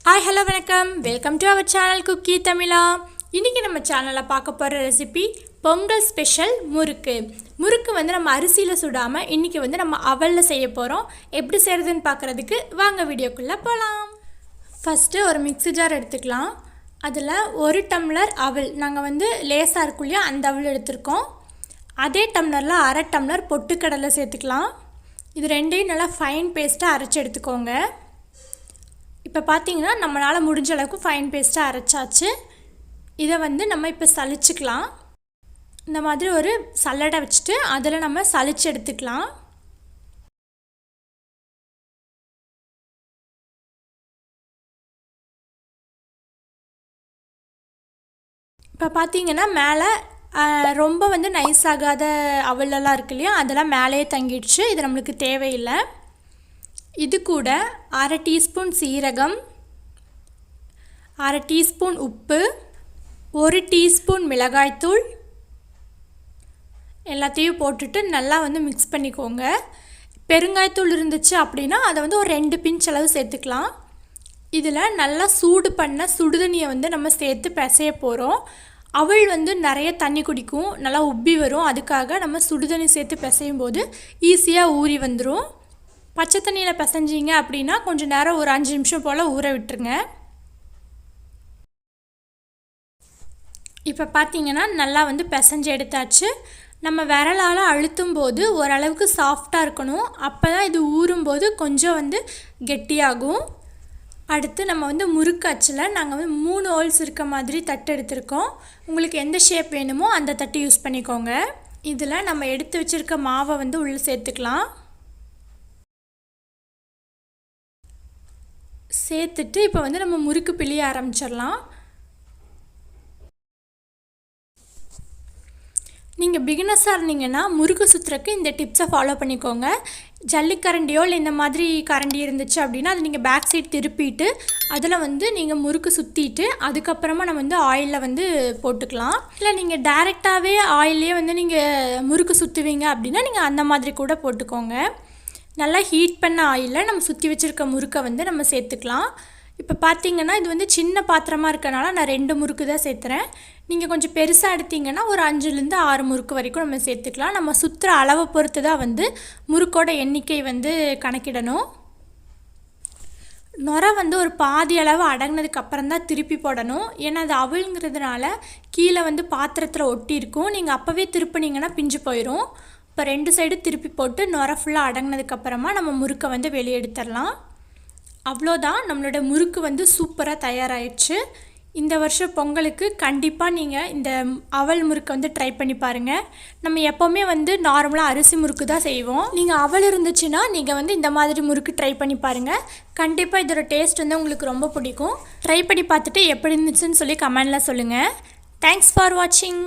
Hi hello வணக்கம், welcome to our channel cookie Tamizha. இன்றைக்கி நம்ம சேனலில் பார்க்க போகிற ரெசிபி பொங்கல் ஸ்பெஷல் முறுக்கு. முறுக்கு வந்து நம்ம அரிசியில் சுடாமல் இன்றைக்கி வந்து நம்ம அவலில் செய்ய போகிறோம். எப்படி செய்கிறதுன்னு பார்க்குறதுக்கு வாங்க வீடியோக்குள்ளே போகலாம். ஃபஸ்ட்டு ஒரு மிக்ஸி ஜார் எடுத்துக்கலாம். அதில் 1 டம்ளர் அவல், நாங்கள் வந்து லேசாக இருக்கும் இல்லையா அந்த அவல் எடுத்துருக்கோம். அதே டம்ளரில் 1/2 டம்ளர் பொட்டுக்கடலை சேர்த்துக்கலாம். இது ரெண்டையும் நல்லா ஃபைன் பேஸ்ட்டாக அரைச்சி எடுத்துக்கோங்க. இப்போ பார்த்தீங்கன்னா நம்மளால் முடிஞ்ச அளவுக்கு ஃபைன் பேஸ்ட்டாக அரைச்சாச்சு. இதை வந்து நம்ம இப்போ சலிச்சுக்கலாம். இந்த மாதிரி ஒரு சல்லடை வச்சுட்டு அதில் நம்ம சலிச்சு எடுத்துக்கலாம். இப்போ பார்த்தீங்கன்னா மேலே ரொம்ப வந்து நைஸ் ஆகாத அவலெல்லாம் இருக்கு இல்லையா, அதெல்லாம் மேலேயே தங்கிடுச்சு. இது நம்மளுக்கு தேவையில்லை. இது கூட 1/2 டீஸ்பூன் சீரகம், 1/2 டீஸ்பூன் உப்பு, 1 டீஸ்பூன் மிளகாய்த்தூள் எல்லாத்தையும் போட்டுட்டு நல்லா வந்து மிக்ஸ் பண்ணிக்கோங்க. பெருங்காயத்தூள் இருந்துச்சு அப்படின்னா அதை வந்து ஒரு 2 பிஞ்ச் அளவு சேர்த்துக்கலாம். இதில் நல்லா சூடு பண்ண சுடுதண்ணியை வந்து நம்ம சேர்த்து பிசைய போகிறோம். அவள் வந்து நிறைய தண்ணி குடிக்கும், நல்லா உப்பி வரும். அதுக்காக நம்ம சுடுதண்ணி சேர்த்து பிசையும் போது ஈஸியாக ஊறி வந்துடும். பச்சை தண்ணியில் பிசைஞ்சிங்க அப்படின்னா கொஞ்சம் நேரம் ஒரு 5 நிமிஷம் போல் ஊற விட்டுருங்க. இப்போ பார்த்தீங்கன்னா நல்லா வந்து பிசைஞ்சு எடுத்தாச்சு. நம்ம விரலால் அழுத்தும் போது ஓரளவுக்கு சாஃப்டாக இருக்கணும். அப்போ தான் இது ஊறும்போது கொஞ்சம் வந்து கெட்டியாகும். அடுத்து நம்ம வந்து முறுக்கு அச்சில் நாங்கள் வந்து 3 ஹோல்ஸ் இருக்க மாதிரி தட்டு எடுத்திருக்கோம். உங்களுக்கு எந்த ஷேப் வேணுமோ அந்த தட்டு யூஸ் பண்ணிக்கோங்க. இதில் நம்ம எடுத்து வச்சுருக்க மாவை வந்து உள்ளே சேர்த்துக்கலாம். சேர்த்துட்டு இப்போ வந்து நம்ம முறுக்கு பிழிய ஆரம்பிச்சிடலாம். நீங்கள் பிகினர்ஸாக இருந்தீங்கன்னா முறுக்கு சுற்றுறக்கு இந்த டிப்ஸை ஃபாலோ பண்ணிக்கோங்க. ஜல்லிக்கரண்டியோ இல்லை இந்த மாதிரி கரண்டி இருந்துச்சு அப்படின்னா அது நீங்கள் பேக் சைட் திருப்பிட்டு அதில் வந்து நீங்கள் முறுக்கு சுற்றிட்டு அதுக்கப்புறமா நம்ம வந்து ஆயிலில் வந்து போட்டுக்கலாம். இல்லை நீங்கள் டைரெக்டாகவே ஆயிலே வந்து நீங்கள் முறுக்கு சுற்றுவீங்க அப்படின்னா நீங்கள் அந்த மாதிரி கூட போட்டுக்கோங்க. நல்லா ஹீட் பண்ண ஆயிலில் நம்ம சுற்றி வச்சுருக்க முறுக்கை வந்து நம்ம சேர்த்துக்கலாம். இப்போ பார்த்தீங்கன்னா இது வந்து சின்ன பாத்திரமாக இருக்கனால நான் 2 முறுக்கு தான் சேர்த்துறேன். நீங்கள் கொஞ்சம் பெருசாக எடுத்திங்கன்னா ஒரு 5லேருந்து 6 முறுக்கு வரைக்கும் நம்ம சேர்த்துக்கலாம். நம்ம சுற்றுற அளவை பொறுத்து தான் வந்து முறுக்கோட எண்ணிக்கை வந்து கணக்கிடணும். நுரை வந்து ஒரு பாதி அளவு அடங்கினதுக்கு அப்புறம் தான் திருப்பி போடணும். ஏன்னா அது அவளுங்கிறதுனால கீழே வந்து பாத்திரத்தில் ஒட்டியிருக்கும். நீங்கள் அப்போவே திருப்பினீங்கன்னா பிஞ்சு போயிடும். இப்போ 2 சைடு திருப்பி போட்டு நுரை ஃபுல்லாக அடங்கினதுக்கப்புறமா நம்ம முறுக்கை வந்து வெளியே எடுத்துடலாம். அவ்வளோதான், நம்மளோட முறுக்கு வந்து சூப்பராக தயாராகிடுச்சு. இந்த வருஷம் பொங்கலுக்கு கண்டிப்பாக நீங்கள் இந்த அவல் முறுக்கை வந்து ட்ரை பண்ணி பாருங்கள். நம்ம எப்போவுமே வந்து நார்மலாக அரிசி முறுக்கு தான் செய்வோம். நீங்கள் அவல் இருந்துச்சுன்னா நீங்கள் வந்து இந்த மாதிரி முறுக்கு ட்ரை பண்ணி பாருங்கள். கண்டிப்பாக இதோட டேஸ்ட் வந்து உங்களுக்கு ரொம்ப பிடிக்கும். ட்ரை பண்ணி பார்த்துட்டு எப்படி இருந்துச்சுன்னு சொல்லி கமெண்டில் சொல்லுங்கள். தேங்க்ஸ் ஃபார் வாட்சிங்.